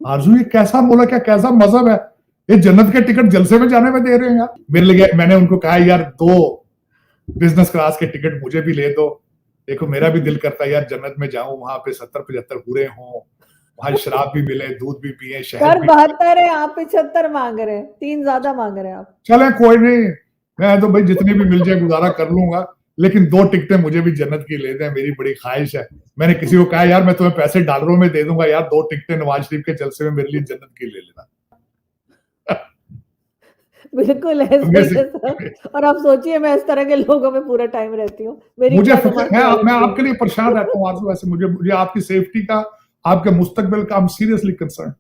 आरजू ये कैसा मुल्क है, कैसा मजहब है, ये जन्नत के टिकट जलसे में जाने में दे रहे हैं यार। मेरे लिए मैंने उनको कहा यार 2 बिजनेस क्लास के टिकट मुझे भी ले दो, देखो मेरा भी दिल करता है यार जन्नत में जाऊं, वहां पे 70-75 पूरे हों, वहां शराब भी मिले, दूध भी पिए, शहद कर भी। 72 है, आप 75 मांग रहे हैं, 3 ज्यादा मांग रहे हैं आप। चले कोई नहीं, मैं तो भाई जितनी भी मिल जाए गुजारा कर लूंगा, लेकिन 2 टिकटें मुझे भी जन्नत की ले दें, मेरी बड़ी ख्वाहिश है। मैंने किसी को कहा यार मैं तुम्हें पैसे डॉलरों में दे दूंगा यार, 2 टिकटें नवाज शरीफ के जलसे में मेरे लिए जन्नत की ले लेना। बिल्कुल ऐसा ही है सर। और आप सोचिए मैं इस तरह के लोगों में पूरा टाइम रहती हूँ, मेरी मुझे क्या फिक्र, दिमाग मैं आपके लिए परेशान रहता हूँ आरज़ू, वैसे मुझे आपकी सेफ्टी का, आपके मुस्तकबिल का, I am seriously concern.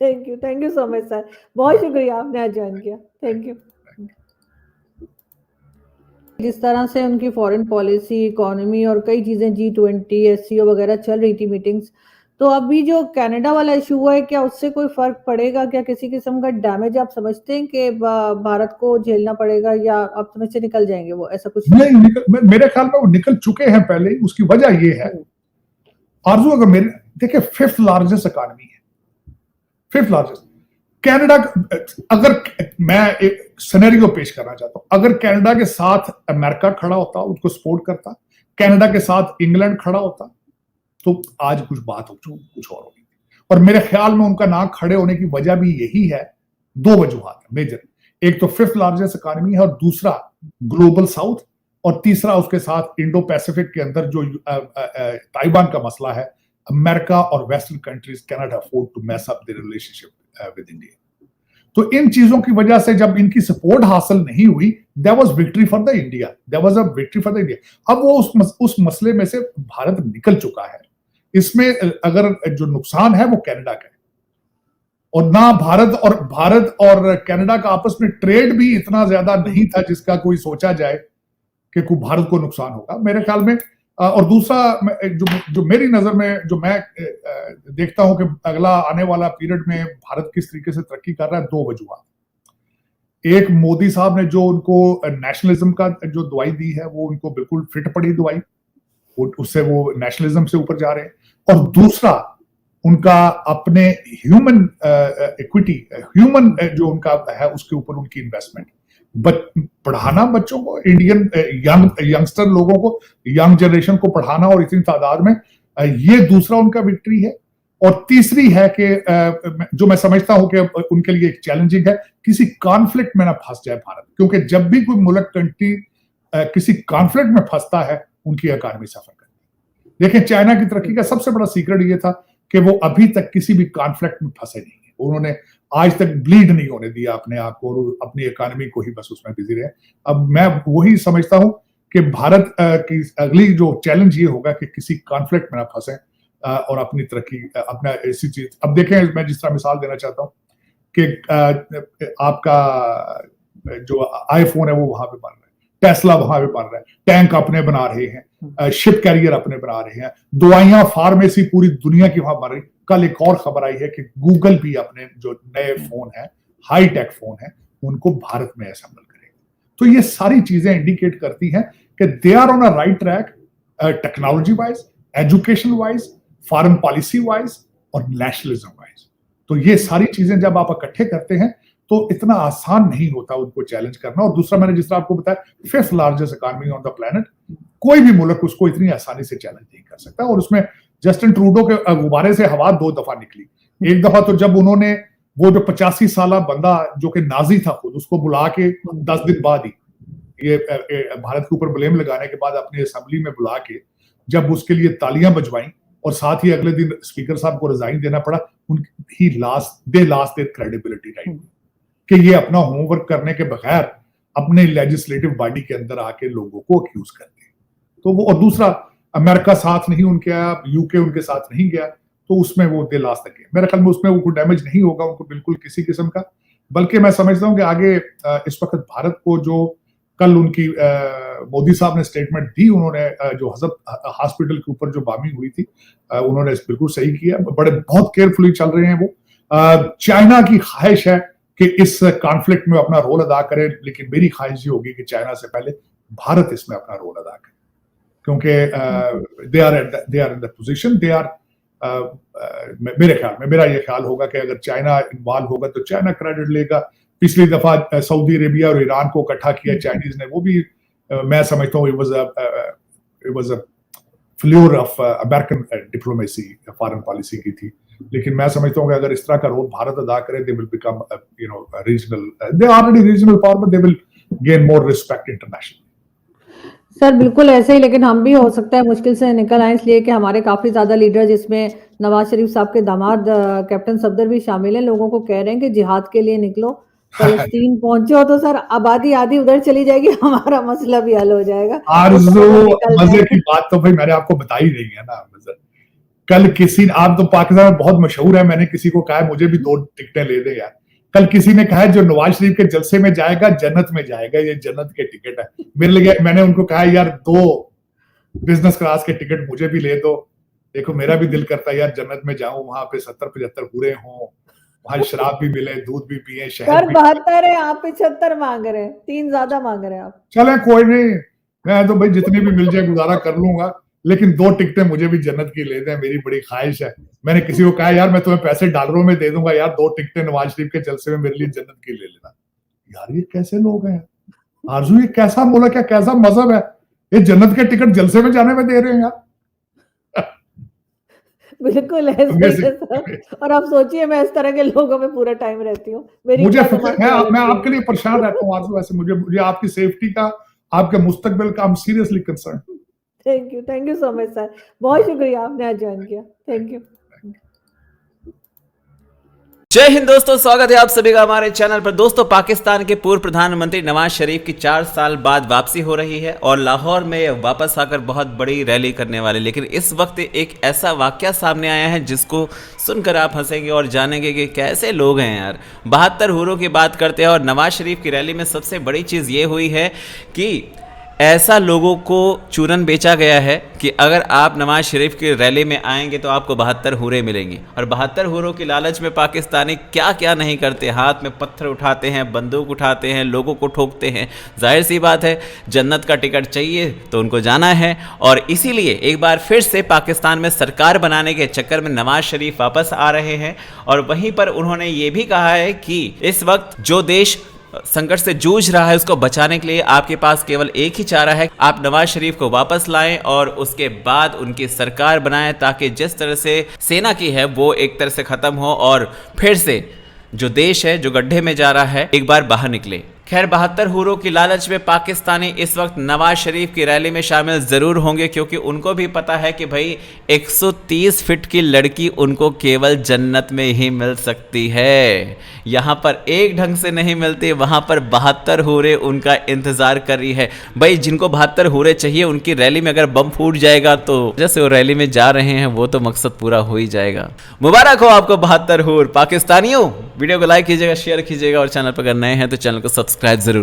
Thank you so much sir, बहुत शुक्रिया आपने आज ज्वाइन किया, थैंक यू। जिस तरह से उनकी फॉरेन पॉलिसी, इकोनॉमी और कई चीजें G20, SCO वगैरह चल रही थी मीटिंग्स, तो अभी जो कनाडा वाला इशू हुआ है, क्या उससे कोई फर्क पड़ेगा? क्या किसी किस्म का डैमेज आप समझते हैं कि भारत को झेलना पड़ेगा, या आप समझ से निकल जाएंगे वो, ऐसा कुछ? नहीं, मेरे ख्याल में वो निकल चुके हैं पहले ही। उसकी वजह ये है आरजू, अगर मेरे देखिए 5th लार्जेस्ट इकोनॉमी है, 5th लार्जेस्ट कनाडा। अगर मैं एक सिनेरियो पेश करना चाहता हूं, अगर कनाडा के साथ अमेरिका खड़ा होता, उसको सपोर्ट करता, कनाडा के साथ इंग्लैंड खड़ा होता, तो आज कुछ बात हो, कुछ और होगी। और मेरे ख्याल में उनका ना खड़े होने की वजह भी यही है, 2 वजूहात मेजर। एक तो 5th लार्जेस्ट इकोनॉमी है, और दूसरा ग्लोबल साउथ, और तीसरा उसके साथ इंडो पैसिफिक के अंदर जो ताइवान का मसला है। अमेरिका और western countries can not afford to mess up their relationship with India. तो इन चीजों की वजह से जब इनकी सपोर्ट हासिल नहीं हुई, there was victory for the India, there was a victory for the India. अब वो उस मसले में से भारत निकल चुका है। इसमें अगर जो नुकसान है वो कनाडा का है, और ना भारत और कनाडा का आपस में ट्रेड भी इतना ज्यादा नहीं था जिसका कोई सोचा जाए कि कोई भारत को नुकसान होगा, मेरे ख्याल में। और दूसरा जो मेरी नजर में, जो मैं देखता हूं कि अगला आने वाला पीरियड में भारत किस तरीके से तरक्की कर रहा है, 2 वजूहत। एक, मोदी साहब ने जो उनको नेशनलिज्म का जो दवाई दी है, वो उनको बिल्कुल फिट पड़ी दवाई, उससे वो नेशनलिज्म से ऊपर जा रहे हैं। और दूसरा, उनका अपने ह्यूमन इक्विटी, ह्यूमन जो उनका है उसके ऊपर उनकी इन्वेस्टमेंट, पढ़ाना बच्चों को, इंडियन यंगस्टर लोगों को, यंग जनरेशन को पढ़ाना, और इतनी तादाद में, ये दूसरा उनका विक्ट्री है। और तीसरी है कि जो मैं समझता हूं कि उनके लिए एक चैलेंजिंग है, किसी कॉन्फ्लिक्ट में ना फंस जाए भारत, क्योंकि जब भी कोई मुल्क कंट्री किसी कॉन्फ्लिक्ट में फंसता है, उनकी इकॉनमी सफर करती है। देखिए चाइना की तरक्की का सबसे बड़ा सीक्रेट ये था कि वो अभी तक किसी भी कॉन्फ्लिक्ट में फंसे नहीं है, उन्होंने आज तक ब्लीड नहीं होने दिया अपने आप को, और अपनी इकोनॉमी को ही बस उसमें बिजी रहे। अब मैं वही समझता हूं कि भारत की अगली जो चैलेंज ये होगा कि किसी कॉन्फ्लिक्ट में ना फंसे, और अपनी तरक्की, अपना ऐसी चीज। अब देखें, मैं जिस तरह मिसाल देना चाहता हूं कि आपका जो आईफोन है वो वहां पे बन रहा है, टेस्ला वहां पे बन रहा है, टैंक अपने बना रहे हैं, शिप कैरियर अपने बना रहे हैं, दवाइयां, फार्मेसी पूरी दुनिया की वहां बन रही। कल एक और खबर आई है कि गूगल भी अपने जो नए फोन है, हाई टेक फोन है, उनको भारत में असेंबल करेगा। तो ये सारी चीजें इंडिकेट करती हैं कि they are on a right track, technology wise, education wise, foreign policy wise, और नेशनलिज्म वाइज। तो ये सारी चीजें जब आप इकट्ठे करते हैं तो इतना आसान नहीं होता उनको चैलेंज करना। और दूसरा, मैंने जिस तरह आपको बताया, 5th largest economy on the planet, कोई भी मुल्क उसको इतनी आसानी से चैलेंज नहीं कर सकता। और उसमें जस्टिन ट्रूडो के गुब्बारे से हवा 2 दफा निकली। एक दफा तो जब उन्होंने वो जो 85 साल बंदा जो कि नाजी था खुद, उसको बुला के 10 दिन बाद ही, ये भारत के ऊपर ब्लेम लगाने के बाद, अपनी असेंबली में बुला के जब उसके लिए तालियां बजवाई, और साथ ही अगले दिन स्पीकर साहब को रिजाइन देना पड़ा, they lost their credibility, right, कि ये अपना होमवर्क करने के बगैर अपने लेजिस्लेटिव बॉडी के अंदर आके लोगों को अक्यूज करते हैं। तो वो, और दूसरा, अमेरिका साथ नहीं उनके आया, यूके उनके साथ नहीं गया, तो उसमें वो दे लास्ट तक, मेरे ख्याल में उसमें वो कोई डैमेज नहीं होगा उनको बिल्कुल किसी किस्म का। बल्कि मैं समझता हूं कि आगे इस वक्त भारत को, जो कल उनकी मोदी साहब ने स्टेटमेंट दी, उन्होंने जो हजरत हॉस्पिटल के ऊपर जो बॉम्बिंग हुई थी, उन्होंने बिल्कुल सही किया, बहुत केयरफुली चल रहे हैं वो। चाइना की ख्वाहिश है कि इस कॉन्फ्लिक्ट में अपना रोल अदा करे, लेकिन मेरी ख्वाहिश ये होगी कि चाइना से पहले भारत इसमें अपना रोल अदा करे, क्योंकि they are in the position, they are मेरे ख्याल में मेरा ये ख्याल होगा कि अगर चाइना इन्वॉल्व होगा तो चाइना क्रेडिट लेगा। पिछली दफा सऊदी अरेबिया और ईरान को इकट्ठा किया चाइनीज ने, वो भी मैं समझता हूँ it was a flavour of American diplomacy, foreign policy की थी। लेकिन मैं समझता हूँ कि अगर इस तरह का रोल भारत अदा करे, they will become regional, they already regional power, but they will gain more respect international. Sir बिल्कुल ऐसे ही, लेकिन हम भी हो सकता है मुश्किल से निकल आए, इसलिए कि हमारे काफी ज्यादा लीडर, जिसमें नवाज शरीफ साहब के दामाद कैप्टन सफदर भी शामिल हैं, लोगों को कह रहे हैं कि जिहाद के लिए निकलो, फलस्तीन पहुंचो, तो सर आबादी आधी उधर चली जाएगी, हमारा मसला भी हल हो जाएगा। आरज़ू, मजे की बात तो भाई मैंने आपको बताई नहीं है ना। कल किसी, आप तो पाकिस्तान में बहुत मशहूर है, मैंने किसी को कहा मुझे भी 2 टिकटें ले दे यार। कल किसी ने कहा जो नवाज शरीफ के जलसे में जाएगा जन्नत में जाएगा, ये जन्नत के टिकट है मेरे लिए। मैंने उनको कहा यार 2 बिजनेस क्लास के टिकट मुझे भी ले दो। देखो मेरा भी दिल करता है यार जन्नत में जाऊं, वहां पे 70-75 पूरे हों, वहां शराब भी मिले, दूध भी पिए, शहर भी। 72 है, आप 75 मांग रहे हैं, 3 ज्यादा मांग रहे हैं आप। चले कोई नहीं, मैं तो भाई जितनी भी मिल जाए गुजारा कर लूंगा, लेकिन 2 टिकटें मुझे भी जन्नत की ले दें, मेरी बड़ी ख्वाहिश है। मैंने किसी को कहा यार मैं तुम्हें पैसे डॉलरों में दे दूंगा यार, 2 टिकटें नवाज शरीफ के जलसे में मेरे लिए जन्नत की ले लेना। यार ये कैसे लोग हैं आरज़ू, ये कैसा मुल्क है, कैसा मजहब है, ये जन्नत के टिकट जलसे में जाने में दे रहे हैं यार। बिल्कुल ऐसे ही है सर। और आप सोचिए मैं इस तरह के लोगों में पूरा टाइम रहती हूँ, मुझे मैं आपके लिए परेशान रहता हूँ आरज़ू। ऐसे मुझे आपकी सेफ्टी का, आपके मुस्तकबिल का, I am seriously concern. Thank you so much sir, बहुत शुक्रिया आपने आज ज्वाइन किया, थैंक यू। जय हिंद दोस्तों, स्वागत है आप सभी का हमारे चैनल पर। दोस्तों, पाकिस्तान के पूर्व प्रधानमंत्री नवाज शरीफ की 4 साल बाद वापसी हो रही है और लाहौर में वापस आकर बहुत बड़ी रैली करने वाले। लेकिन इस वक्त एक ऐसा वाकया सामने आया है जिसको सुनकर आप हंसेंगे और जानेंगे कि कैसे लोग हैं यार। 72 हूरों की बात करते हैं और नवाज शरीफ की रैली में सबसे बड़ी चीज़ ये हुई है कि ऐसा लोगों को चूरन बेचा गया है कि अगर आप नवाज शरीफ की रैली में आएंगे तो आपको 72 हूरें मिलेंगी। और 72 हूरों की लालच में पाकिस्तानी क्या क्या नहीं करते, हाथ में पत्थर उठाते हैं, बंदूक उठाते हैं, लोगों को ठोकते हैं। जाहिर सी बात है, जन्नत का टिकट चाहिए तो उनको जाना है। और इसीलिए एक बार फिर से पाकिस्तान में सरकार बनाने के चक्कर में नवाज शरीफ वापस आ रहे हैं। और वहीं पर उन्होंने ये भी कहा है कि इस वक्त जो देश संकट से जूझ रहा है उसको बचाने के लिए आपके पास केवल एक ही चारा है, आप नवाज शरीफ को वापस लाएं और उसके बाद उनकी सरकार बनाएं, ताकि जिस तरह से सेना की है वो एक तरह से खत्म हो और फिर से जो देश है जो गड्ढे में जा रहा है एक बार बाहर निकले। खैर, 72 हूरों की लालच में पाकिस्तानी इस वक्त नवाज शरीफ की रैली में शामिल ज़रूर होंगे, क्योंकि उनको भी पता है कि भाई 130 फीट की लड़की उनको केवल जन्नत में ही मिल सकती है। यहाँ पर एक ढंग से नहीं मिलती, वहाँ पर 72 हूरें उनका इंतज़ार कर रही है। भाई जिनको 72 हूरें चाहिए, उनकी रैली में अगर बम फूट जाएगा तो जैसे वो रैली में जा रहे हैं वो तो मकसद पूरा हो ही जाएगा। मुबारक हो आपको 72 हूर। पाकिस्तानियों, वीडियो को लाइक कीजिएगा, शेयर कीजिएगा और चैनल पर अगर नए हैं तो चैनल को सब्सक्राइब जरूर।